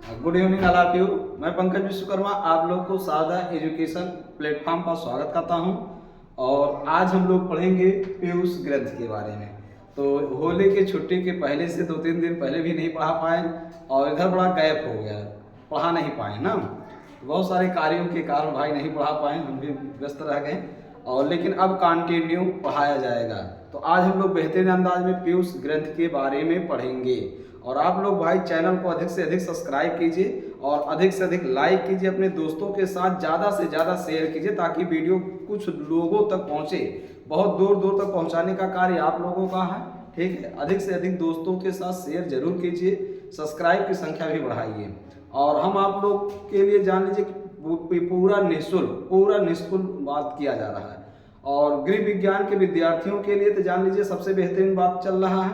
Good evening all of you. मैं पंकज विश्वकर्मा आप लोग को सादा एजुकेशन प्लेटफॉर्म पर स्वागत करता हूं। और आज हम लोग पढ़ेंगे पीयूष ग्रंथ के बारे में। तो होली की छुट्टी के पहले से 2-3 दिन पहले भी नहीं पढ़ा पाए और इधर बड़ा गैप हो गया, पढ़ा नहीं पाए ना। बहुत सारे कार्यों के कारण भाई नहीं पढ़ा पाए, हम भी व्यस्त रह गए। और लेकिन अब कंटिन्यू पढ़ाया जाएगा। तो आज हम लोग बेहतरीन अंदाज में पीयूष ग्रंथ के बारे में पढ़ेंगे। और आप लोग भाई चैनल को अधिक से अधिक सब्सक्राइब कीजिए और अधिक से अधिक लाइक कीजिए, अपने दोस्तों के साथ ज़्यादा से ज़्यादा शेयर कीजिए ताकि वीडियो कुछ लोगों तक पहुँचे। बहुत दूर दूर तक पहुँचाने का कार्य आप लोगों का है, ठीक है। अधिक से अधिक दोस्तों के साथ शेयर जरूर कीजिए, सब्सक्राइब की संख्या भी बढ़ाइए। और हम आप लोग के लिए जान लीजिए कि पूरा निःशुल्क बात किया जा रहा है। और गृह विज्ञान के विद्यार्थियों के लिए तो जान लीजिए सबसे बेहतरीन बात चल रहा है।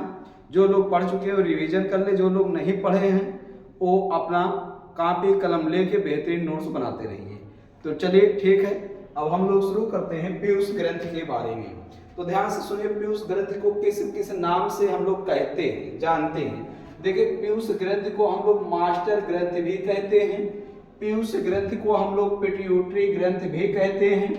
जो लोग पढ़ चुके हैं वो रिवीजन कर ले, जो लोग नहीं पढ़े हैं वो अपना कॉपी कलम लेके बेहतरीन नोट्स बनाते रहिए। तो चलिए ठीक है, अब हम लोग शुरू करते हैं पीयूष ग्रंथ के बारे में। तो ध्यान से सुनिए, पीयूष ग्रंथ को किस किस नाम से हम लोग कहते हैं, जानते हैं। देखिए, पीयूष ग्रंथ को हम लोग मास्टर ग्रंथ भी कहते हैं, पीयूष ग्रंथ को हम लोग पिट्यूटरी ग्रंथ भी कहते हैं,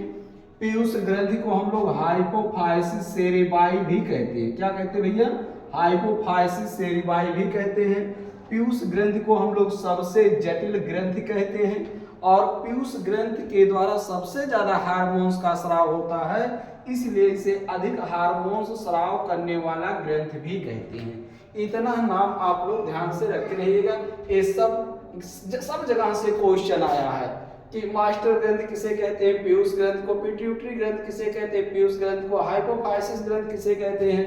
पीयूष ग्रंथ को हम लोग हाइपोफाइसिस सेरेबाई भी कहते हैं। क्या कहते हैं भैया? हाइपोफाइसिस सेरेबाई भी कहते हैं। पीयूष ग्रंथ को हम लोग सबसे जटिल ग्रंथ कहते हैं। और पीयूष ग्रंथ के द्वारा सबसे ज्यादा हार्मोन्स का स्राव होता है, इसलिए इसे अधिक हार्मोन्स स्राव करने वाला ग्रंथ भी कहते हैं। इतना नाम आप लोग ध्यान से रखे रहिएगा। ये सब जगह से क्वेश्चन आया है कि मास्टर ग्रंथ किसे कहते हैं, पीयूष ग्रंथ को पिट्यूटरी ग्रंथ किसे कहते हैं, पीयूष ग्रंथ को हाइपोफाइसिस ग्रंथ किसे कहते हैं,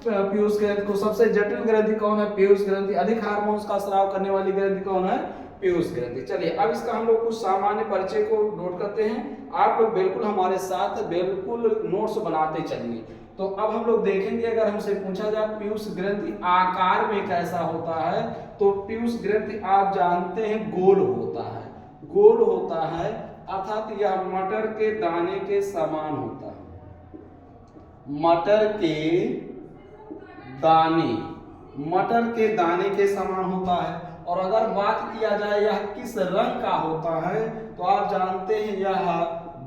पीयूष ग्रंथ को सबसे जटिल ग्रंथि कौन है, पीयूष ग्रंथि, अधिक हार्मोन्स का स्राव करने वाली ग्रंथि कौन है, पीयूष ग्रंथि। चलिए अब इसका हम लोग कुछ सामान्य परिचय को नोट करते हैं। आप लोग बिल्कुल हमारे साथ बिल्कुल नोट्स बनाते चलिए। तो अब हम लोग देखेंगे, अगर हमसे पूछा जाए पीयूष ग्रंथि आकार में कैसा होता है, तो पीयूष ग्रंथि आप जानते हैं गोल होता है, गोल होता है, अर्थात यह मटर के दाने के समान होता है। मटर के दाने के समान होता है। और अगर बात किया जाए यह किस रंग का होता है, तो आप जानते हैं यह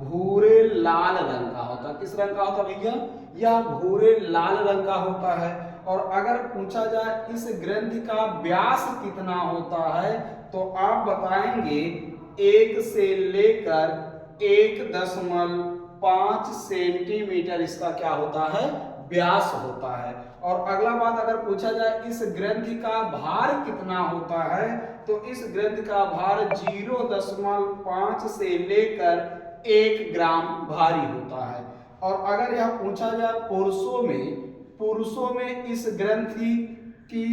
भूरे लाल रंग का होता है। किस रंग का होता है भैया? यह भूरे लाल रंग का होता है। और अगर पूछा जाए इस ग्रंथ का व्यास कितना होता है, तो आप बताएंगे 1 से लेकर 1.5 सेंटीमीटर इसका क्या होता है, व्यास होता है। और अगला बात, अगर पूछा जाए इस ग्रंथ का भार कितना होता है, तो इस ग्रंथ का भार 0.5 से लेकर 1 ग्राम भारी होता है। और अगर यह पूछा जाए पुरुषों में इस ग्रंथि की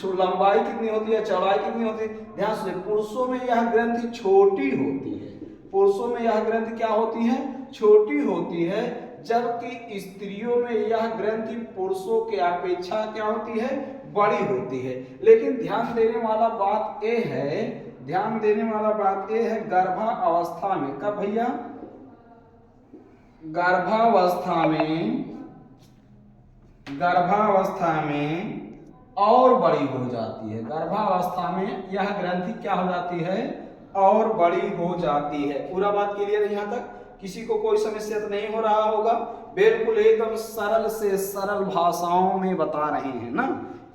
लंबाई कितनी होती है, चौड़ाई कितनी होती है, ध्यान से, पुरुषों में यह ग्रंथि छोटी होती है। पुरुषों में यह ग्रंथि क्या होती है, छोटी होती है, जबकि स्त्रियों में यह ग्रंथि पुरुषों के अपेक्षा क्या होती है, बड़ी होती है। लेकिन ध्यान देने वाला बात यह है गर्भावस्था में। कब भैया? गर्भावस्था में और बड़ी हो जाती है। गर्भावस्था में यह ग्रंथि क्या हो जाती है, और बड़ी हो जाती है। पूरा बात क्लियर है? यहाँ तक किसी को कोई समस्या तो नहीं हो रहा होगा? बिल्कुल एकदम सरल से सरल भाषाओं में बता रहे हैं ना।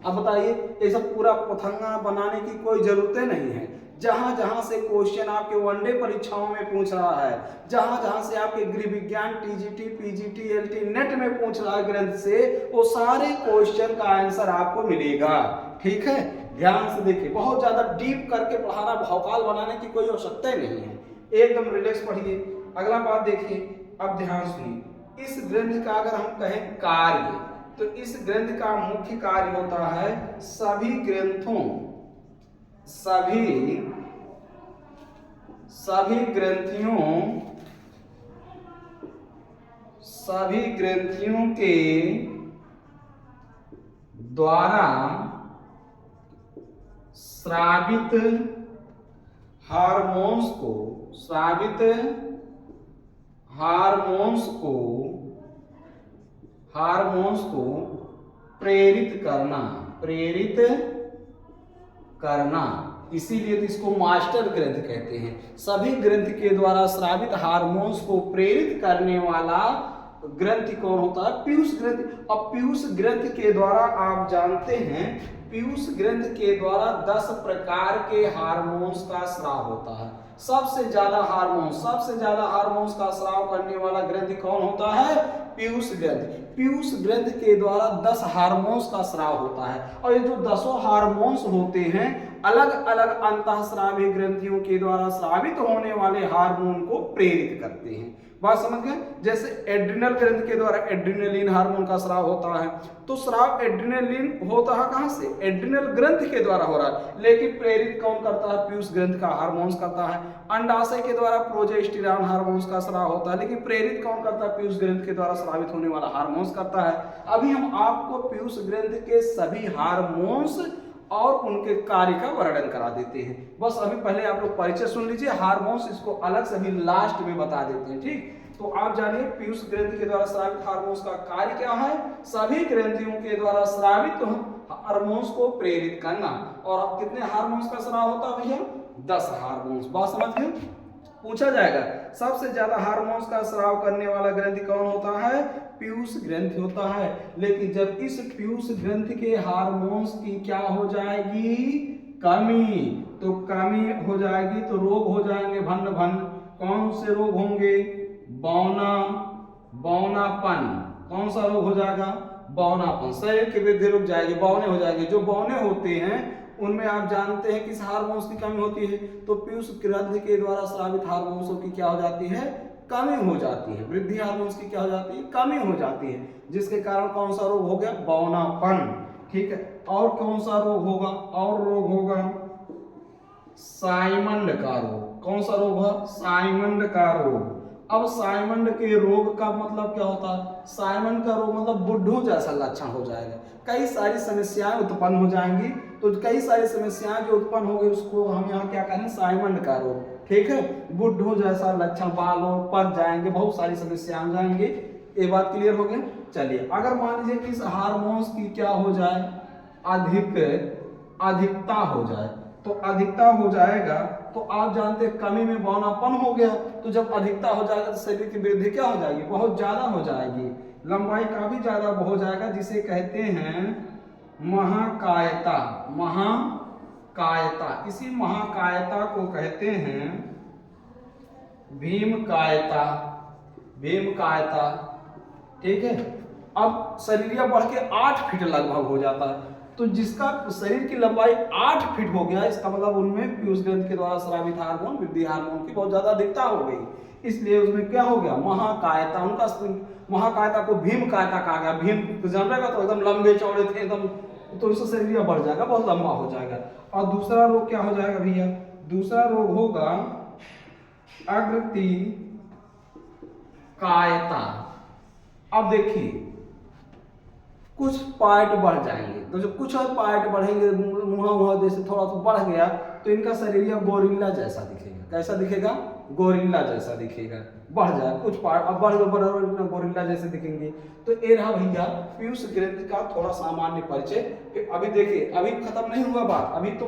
अब बताइए, ये सब पूरा पतंगा बनाने की कोई जरूरत नहीं है। जहां जहां से क्वेश्चन आपके वनडे परीक्षाओं में पूछ रहा है, जहां जहां से आपके गृह विज्ञान टीजीटी पीजीटी एलटी नेट में पूछ रहा है ग्रंथ से, वो सारे क्वेश्चन का आंसर आपको मिलेगा। ठीक है, ध्यान से देखिए, बहुत ज्यादा डीप करके पढ़ाना, भौकाल बनाने की कोई आवश्यकता नहीं है, एकदम रिलैक्स पढ़िए। अगला बात देखिए, अब ध्यान सुनिए, इस ग्रंथ का अगर हम कहें कार्य, तो इस ग्रंथ का मुख्य कार्य होता है सभी ग्रंथियों के द्वारा स्रावित हार्मोन्स को प्रेरित करना। इसीलिए तो इसको मास्टर ग्रंथि कहते हैं। सभी ग्रंथि के द्वारा स्रावित हार्मोन्स को प्रेरित करने वाला ग्रंथि कौन होता है? पीयूष ग्रंथि। अब पीयूष ग्रंथि के द्वारा आप जानते हैं, पीयूष ग्रंथि के द्वारा 10 प्रकार के हार्मोन्स का स्राव होता है। सबसे ज्यादा हार्मोन्स का स्राव करने वाला ग्रंथि कौन होता है? पीयूष ग्रंथि। पीयूष ग्रंथि के द्वारा 10 हार्मोन्स का स्राव होता है, और ये जो 10 हार्मोन्स होते हैं अलग अलग अंतःस्रावी ग्रंथियों के द्वारा स्रावित होने वाले हार्मोन को प्रेरित करते हैं। बात समझ गए? जैसे एड्रिनल ग्रंथि के द्वारा एड्रिनलिन हार्मोन का स्राव होता है, तो स्राव एड्रिनलिन होता है कहां से? एड्रिनल ग्रंथि के द्वारा हो रहा है, लेकिन प्रेरित कौन करता है? पीयूष ग्रंथि का हार्मोन्स करता है। अंडाशय के द्वारा प्रोजेस्टेरॉन हार्मोन्स का स्राव होता है, लेकिन प्रेरित कौन करता है? पीयूष ग्रंथि के द्वारा स्रावित होने वाला हार्मोन्स करता है। अभी हम आपको पीयूष ग्रंथि के सभी हार्मोन्स और उनके कार्य का वर्णन करा देते हैं। बस अभी पहले आप लोग परिचय सुन लीजिए, हार्मोन्स इसको अलग से अभी लास्ट में बता देते हैं। ठीक, तो आप जानिए पीयूष ग्रंथि के द्वारा स्रावित हार्मोन्स का कार्य क्या है? सभी ग्रंथियों के द्वारा स्रावित हार्मोन्स को प्रेरित करना। और अब कितने हार्मोन्स का स्राव होता है भैया? 10 हार्मोन्स। बात समझ गए? पूछा जाएगा सबसे ज्यादा हार्मोन्स का स्राव करने वाला ग्रंथि कौन होता है? पीयूष ग्रंथि होता है। लेकिन जब इस पीयूष ग्रंथि के हार्मोन्स की क्या हो जाएगी? कमी। तो कमी हो जाएगी तो रोग हो जाएंगे भन्न भन्न। कौन से रोग होंगे? बौनापन। कौन सा रोग हो जाएगा? बौनापन। शरीर की वृद्धि रुक जाएगी, बौने हो जाएंगे। जो बौने होते हैं उनमें आप जानते हैं किस हार्मोन्स की कमी होती है? तो पीयूष ग्रंथि के द्वारा स्रावित हार्मोन्स की क्या हो जाती है? कमी हो जाती है। वृद्धि हार्मोन्स की क्या हो जाती है? कमी हो जाती है, जिसके कारण कौन सा रोग हो गया? बौनापन। ठीक है, और कौन सा रोग होगा? और रोग होगा साइमंड का रोग। कौन सा रोग है? साइमंड का रोग। अब साइमंड के रोग का मतलब क्या होता है? साइमंड का रोग मतलब बुढ़ों जैसा लक्षण हो जाएगा, कई सारी समस्याएं उत्पन्न हो जाएंगी। तो कई सारी समस्याएं जो उत्पन्न हो गई उसको हम यहाँ क्या करें? साइमंड का रोग। ठीक है, बुढ़ों जैसा लक्षण, बालों पक जाएंगे, बहुत सारी समस्याएं हो जाएंगी। ये बात क्लियर हो गई? चलिए, अगर मान लीजिए कि इस हार्मोन्स की क्या हो जाए? अधिकता हो जाए। तो अधिकता हो जाएगा तो आप जानते हैं कमी में बौनापन हो गया। तो जब अधिकता हो जाएगा तो शरीर की वृद्धि क्या हो जाएगी? बहुत ज्यादा हो जाएगी, लंबाई का भी ज्यादा हो जाएगा, जिसे कहते हैं महाकायता। महाकायता। इसी महाकायता को कहते हैं भीमकायता। भीमकायता। ठीक है, अब शरीर बढ़ के 8 फीट लगभग हो जाता है। तो जिसका शरीर की लंबाई 8 फीट हो गया, इसका मतलब उनमें पीयूष ग्रंथि के द्वारा स्रावित हार्मोन, वृद्धि हार्मोन की बहुत ज्यादा अधिकता हो गई, इसलिए उसमें क्या हो गया? महाकायता। उनका महाकायता को भीमकायता कहा गया। भीम जानेगा तो एकदम लंबे चौड़े थे एकदम, तो इससे शरीर बढ़ जाएगा, बहुत लंबा हो जाएगा। और दूसरा रोग क्या हो जाएगा भैया? दूसरा रोग होगा अग्रति कायता। अब देखिए कुछ पार्ट बढ़ जाएंगे, तो जो कुछ और पार्ट बढ़ेंगे, मुंह जैसे थोड़ा सा बढ़ गया तो इनका शरीर गोरिल्ला जैसा दिखेगा। कैसा दिखेगा? गोरिल्ला जैसा दिखेगा। बढ़ जाए कुछ पार्ट, अब बढ़ गोरिल्ला जैसे दिखेंगे। तो ये रहा भैया पीयूष ग्रंथि का थोड़ा सामान्य परिचय। अभी देखिए, अभी खत्म नहीं हुआ बात, अभी तो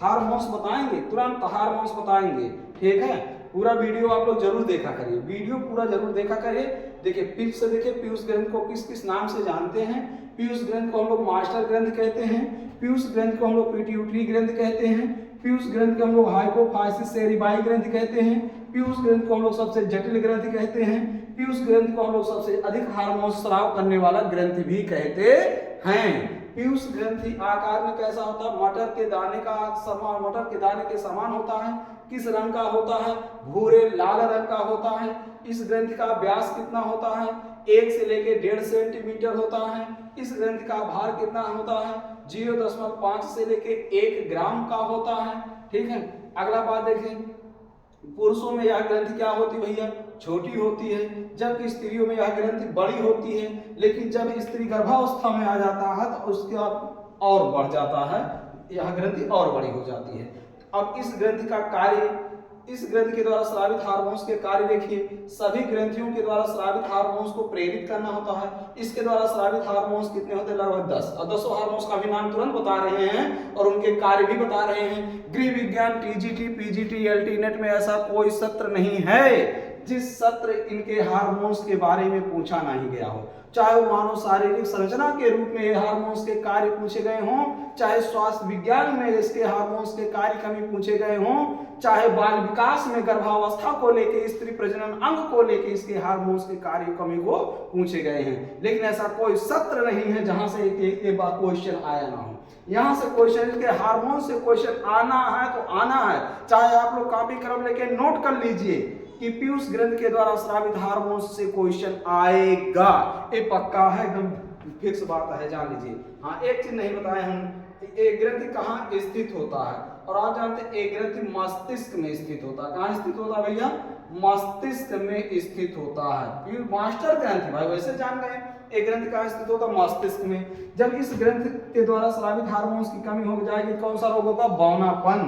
हार्मोन्स बताएंगे, तुरंत हार्मोन्स बताएंगे। ठीक है, पूरा वीडियो आप लोग जरूर देखा करिए, वीडियो पूरा जरूर देखा करिए। देखिए फिर से देखिए, पीयूष ग्रंथि को किस किस नाम से जानते हैं? पीयूष ग्रंथि को हम लोग मास्टर ग्रंथि कहते हैं, पीयूष ग्रंथि को हम लोग पिट्यूटरी ग्रंथि कहते हैं, पीयूष ग्रंथि को हम लोग हाइपोफाइसिस सेरिबाई ग्रंथि कहते हैं, पीयूष ग्रंथि को हम लोग सबसे जटिल ग्रंथि कहते हैं, पीयूष ग्रंथि को हम लोग सबसे अधिक हार्मोन स्राव करने वाला ग्रंथि भी कहते हैं। पीयूष ग्रंथि आकार में कैसा होता है? मटर के दाने के समान होता है। किस रंग का होता है? भूरे लाल रंग का होता है। इस ग्रंथि का व्यास कितना होता है? 1 से लेके 1.5 सेंटीमीटर होता है। इस ग्रंथि का भार कितना होता है? 0.5 से लेके 1 ग्राम का होता है। ठीक है, अगला बात देखें, पुरुषों में यह ग्रंथि क्या होती है भैया? छोटी होती है, जबकि स्त्रियों में यह ग्रंथि बड़ी होती है। लेकिन जब स्त्री गर्भावस्था में आ जाता है तो उसके और बढ़ जाता है, यह ग्रंथि और बड़ी हो जाती है। अब इस ग्रंथि का कार्य इस ग्रंथि के द्वारा स्रावित हार्मोन्स के कार्य देखिए, सभी ग्रंथियों के द्वारा स्रावित हार्मोन्स को प्रेरित करना होता है। इसके द्वारा स्रावित हार्मोन्स कितने होते हैं? लगभग 10, और 10 हार्मोन्स का भी नाम तुरंत बता रहे हैं और उनके कार्य भी बता रहे हैं। गृह विज्ञान, टीजीटी, पीजीटी, एलटी नेट में ऐसा कोई सत्र नहीं है जिस सत्र इनके हार्मोन्स के बारे में पूछा नहीं गया हो। चाहे वो मानव शारीरिक संरचना के रूप में ये हार्मोन्स के कार्य पूछे गए हों, चाहे स्वास्थ्य विज्ञान में इसके हार्मोन्स के कार्य कमी पूछे गए हों, चाहे बाल विकास में गर्भावस्था को लेके, स्त्री प्रजनन अंग को लेके इसके हार्मोन्स के कार्य कमी को पूछे गए हैं। लेकिन ऐसा कोई सत्र नहीं है जहां से एक बार क्वेश्चन आया ना हो। यहाँ से क्वेश्चन के हार्मोन से क्वेश्चन आना है तो आना है। चाहे आप लोग कॉपी कलम लेके नोट कर लीजिए कि पीयूष ग्रंथि के द्वारा स्रावित हार्मोन से क्वेश्चन आएगा, ये पक्का है, एकदम फिक्स बात है, जान लीजिए। हाँ, एक चीज नहीं बताए हम, एक ग्रंथि कहाँ स्थित होता है, और आप जानते हैं एक ग्रंथि मस्तिष्क में स्थित होता है। कहाँ स्थित होता है भैया? मस्तिष्क में स्थित होता है। मास्टर ग्रंथि भाई वैसे जान गए, एक ग्रंथि कहाँ स्थित होता है? मस्तिष्क में। जब इस ग्रंथि के द्वारा स्रावित हार्मोन्स की कमी हो जाएगी, कौन सा रोग होगा? बौनापन।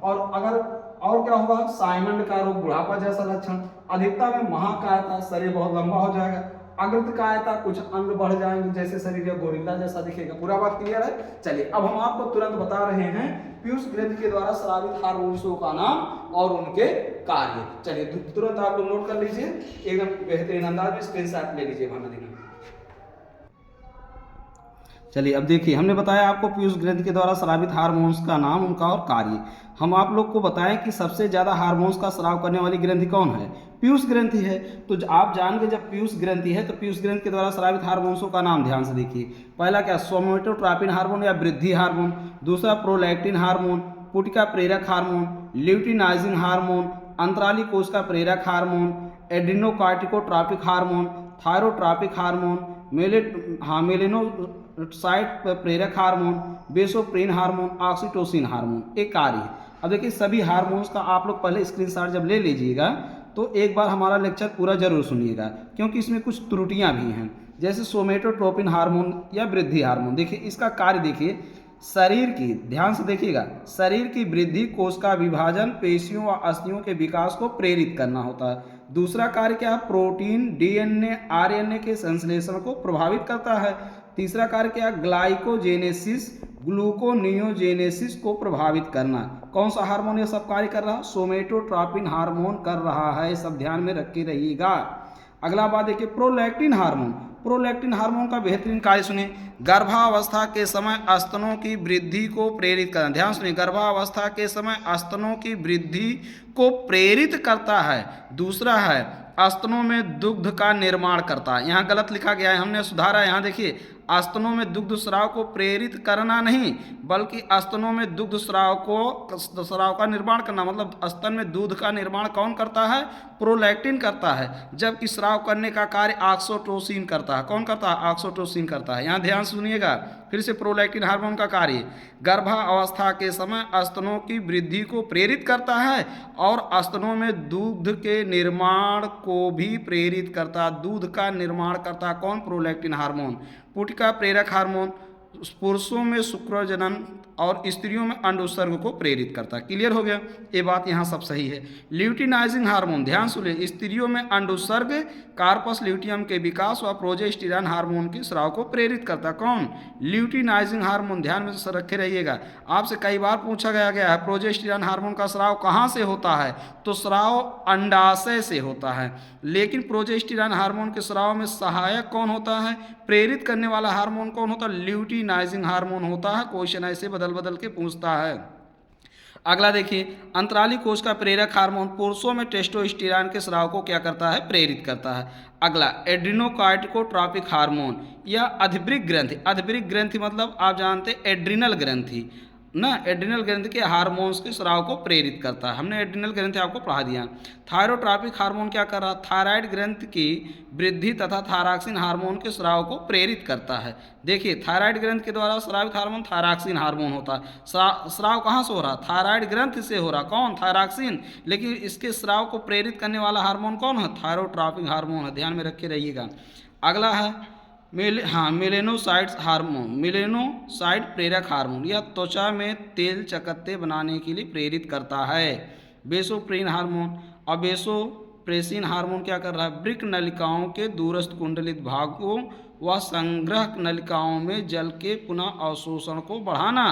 और अगर और क्या होगा? साइमंड का रोग, बुढ़ापा जैसा लक्षण। अधिकता में महाकायता, शरीर बहुत लंबा हो जाएगा। अग्रतकायता, कुछ अंग बढ़ जाएंगे, जैसे शरीर या गोरिल्ला जैसा दिखेगा। पूरा बात क्लियर है? चलिए अब हम आपको तुरंत बता रहे हैं पीयूष ग्रंथि के द्वारा स्रावित हार्मोन्सों का नाम और उनके कार्य। चलिए तुरंत आप लोग नोट कर लीजिए, एकदम बेहतरीन अंदाज में स्क्रीनशॉट ले लीजिए भाना दिना। चलिए अब देखिए, हमने बताया आपको पीयूष ग्रंथि के द्वारा स्रावित हार्मोन्स का नाम, उनका और कार्य। हम आप लोग को बताएं कि सबसे ज्यादा हार्मोन्स का स्राव करने वाली ग्रंथि कौन है? पीयूष ग्रंथि है। तो आप जान गए जब पीयूष ग्रंथि है तो पीयूष ग्रंथि के द्वारा स्रावित हार्मोन्सों का नाम ध्यान से देखिए। पहला क्या? सोमेटोट्रोपिन हार्मोन या वृद्धि हार्मोन। दूसरा प्रोलैक्टिन हार्मोन, पुटिका प्रेरक हार्मोन, ल्यूटिनाइजिंग हार्मोन, अंतराली कोश का प्रेरक hormone, adrenocorticotropic hormone, thyrotropic hormone, melanocyte प्रेरक hormone, vasopressin hormone, oxytocin hormone. एक कार्य। अब देखिए सभी हार्मोन्स का आप लोग पहले स्क्रीनशॉट जब ले लीजिएगा तो एक बार हमारा लेक्चर पूरा जरूर सुनिएगा, क्योंकि इसमें कुछ त्रुटियां भी हैं। जैसे सोमेटोट्रोपिन हार्मोन या वृद्धि हार्मोन, देखिए इसका कार्य देखिए, शरीर की, ध्यान से देखिएगा, शरीर की वृद्धि, कोश का विभाजन, पेशियों व अस्थियों के विकास को प्रेरित करना होता है। दूसरा कार्य क्या है? प्रोटीन, डीएनए, आरएनए के संश्लेषण को प्रभावित करता है। तीसरा कार्य क्या है? ग्लाइकोजेनेसिस, ग्लूकोनियोजेनेसिस को प्रभावित करना। कौन सा हार्मोन ये सब कार्य कर रहा है? सोमेटोट्रोपिन हार्मोन कर रहा है, सब ध्यान में रख के रहिएगा। अगला बात देखिए, प्रोलैक्टिन हार्मोन। प्रोलैक्टिन हार्मोन का बेहतरीन कार्य सुनिए, गर्भावस्था के समय स्तनों की वृद्धि को प्रेरित करना। ध्यान सुनिए, गर्भावस्था के समय स्तनों की वृद्धि को प्रेरित करता है। दूसरा है स्तनों में दुग्ध का निर्माण करता है। यहाँ गलत लिखा गया है, हमने सुधारा। यहाँ देखिए, स्तनों में दुग्ध स्राव को प्रेरित करना नहीं, बल्कि स्तनों में दुग्ध स्राव का निर्माण करना। मतलब स्तन में दूध का निर्माण कौन करता है? प्रोलैक्टिन करता है, जबकि स्राव करने का कार्य ऑक्सीटोसिन करता है। कौन करता है? ऑक्सीटोसिन करता है। यहाँ ध्यान सुनिएगा फिर से, प्रोलैक्टिन हार्मोन का कार्य गर्भावस्था के समय स्तनों की वृद्धि को प्रेरित करता है और स्तनों में दूध के निर्माण को भी प्रेरित करता है। दूध का निर्माण करता कौन? Prolactin hormone. पुटिका प्रेरक हार्मोन पुरुषों में शुक्रजनन और स्त्रियों में अंड उत्सर्ग को प्रेरित करता है। क्लियर हो गया? ये बात यहाँ सब सही है। ल्यूटिनाइजिंग हार्मोन, ध्यान सुनिए, स्त्रियों में अंड उत्सर्ग, कार्पस ल्यूटियम के विकास व प्रोजेस्टेरॉन हार्मोन के स्राव को प्रेरित करता है। कौन? Luteinizing hormone. ध्यान में रखे रहिएगा, आपसे कई बार पूछा गया है प्रोजेस्टेरॉन हार्मोन का स्राव कहाँ से होता है? तो स्राव अंडाशय से होता है। लेकिन प्रोजेस्टेरॉन हार्मोन के स्राव में सहायक कौन होता है? प्रेरित करने वाला हार्मोन कौन होता है? ल्यूटिनाइजिंग हार्मोन होता है। क्वेश्चन ऐसे बदल बदल के पूछता है। अगला देखिए, अंतराली कोश का प्रेरक हार्मोन पुरुषों में टेस्टोस्टेरॉन के स्राव को क्या करता है? प्रेरित करता है। अगला एड्रिनोकार्टिकोट्रॉपिक हार्मोन या अधिवृक्क ग्रंथि। अधिवृक्क ग्रंथि मतलब आप जानते हैं एड्रिनल ग्रंथि ना, एड्रिनल ग्रंथि के हार्मोन्स के स्राव को प्रेरित करता है। हमने एड्रिनल ग्रंथि आपको पढ़ा दिया। थायरोट्रॉपिक हार्मोन क्या कर रहा है? थायराइड ग्रंथि की वृद्धि तथा थायरॉक्सिन हार्मोन के स्राव को प्रेरित करता है। देखिए, थायराइड ग्रंथि के द्वारा स्रावित हार्मोन थायरॉक्सिन हार्मोन होता है। स्राव कहाँ से हो रहा? थायराइड ग्रंथि से हो रहा। कौन? थायरॉक्सिन। लेकिन इसके स्राव को प्रेरित करने वाला हार्मोन कौन है? थायरोट्रॉपिक हार्मोन है। ध्यान में रखे रहिएगा। अगला है मेलेनोसाइट्स हार्मोन। मेलेनोसाइट प्रेरक हार्मोन यह त्वचा में तेल चकत्ते बनाने के लिए प्रेरित करता है। वेसोप्रेन हार्मोन। और वेसोप्रेसिन हार्मोन क्या कर रहा है, वृक्क नलिकाओं के दूरस्थ कुंडलित भागों व संग्रह नलिकाओं में जल के पुनः अवशोषण को बढ़ाना।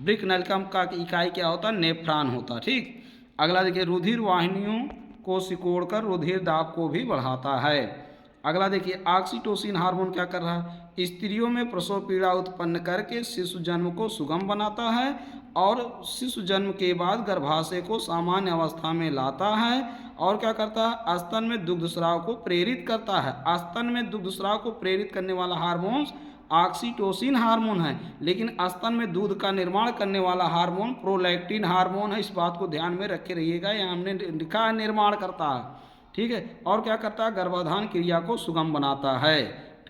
वृक्क नलिका का इकाई क्या होता है, नेफ्रॉन होता है। ठीक, अगला देखिए, रुधिर वाहिनियों को सिकोड़कर रुधिर दाब को भी बढ़ाता है। अगला देखिए, ऑक्सीटोसिन हार्मोन क्या कर रहा है, स्त्रियों में प्रसव पीड़ा उत्पन्न करके शिशु जन्म को सुगम बनाता है और शिशु जन्म के बाद गर्भाशय को सामान्य अवस्था में लाता है। और क्या करता है, स्तन में दुग्ध स्राव को प्रेरित करता है। स्तन में दुग्ध स्राव को प्रेरित करने वाला हार्मोन ऑक्सीटोसिन हार्मोन है, लेकिन स्तन में दूध का निर्माण करने वाला हार्मोन प्रोलैक्टिन हार्मोन है। इस बात को ध्यान में रखे रहिएगा, यहाँ हमने लिखा है निर्माण करता है। ठीक है, और क्या करता है, गर्भाधान क्रिया को सुगम बनाता है।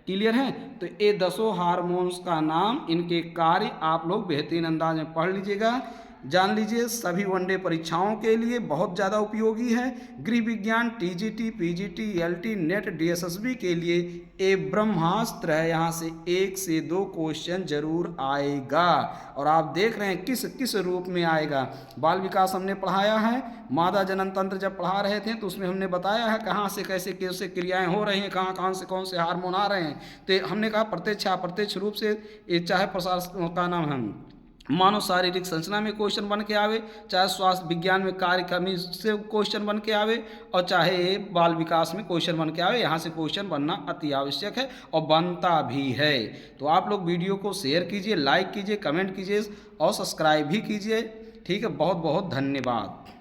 क्लियर है, तो ये 10 हार्मोन्स का नाम, इनके कार्य आप लोग बेहतरीन अंदाज में पढ़ लीजिएगा, जान लीजिए। सभी वनडे परीक्षाओं के लिए बहुत ज़्यादा उपयोगी है। गृह विज्ञान, TGT, PGT, LT, net, DSSB के लिए ये ब्रह्मास्त्र है। यहाँ से 1 से 2 क्वेश्चन जरूर आएगा। और आप देख रहे हैं किस किस रूप में आएगा। बाल विकास हमने पढ़ाया है, मादा जनन तंत्र जब पढ़ा रहे थे तो उसमें हमने बताया है कहाँ से कैसे कैसे क्रियाएं हो रही हैं, कहाँ कहाँ से कौन से हार्मोन आ रहे हैं। तो हमने कहा प्रत्यक्ष अप्रत्यक्ष रूप से, ये चाहे प्रसार का नाम है मानव शारीरिक संरचना में क्वेश्चन बन के आवे, चाहे स्वास्थ्य विज्ञान में कार्यक्रमी से क्वेश्चन बन के आवे, और चाहे बाल विकास में क्वेश्चन बन के आवे, यहाँ से क्वेश्चन बनना अति आवश्यक है और बनता भी है। तो आप लोग वीडियो को शेयर कीजिए, लाइक कीजिए, कमेंट कीजिए और सब्सक्राइब भी कीजिए। ठीक है, बहुत बहुत धन्यवाद।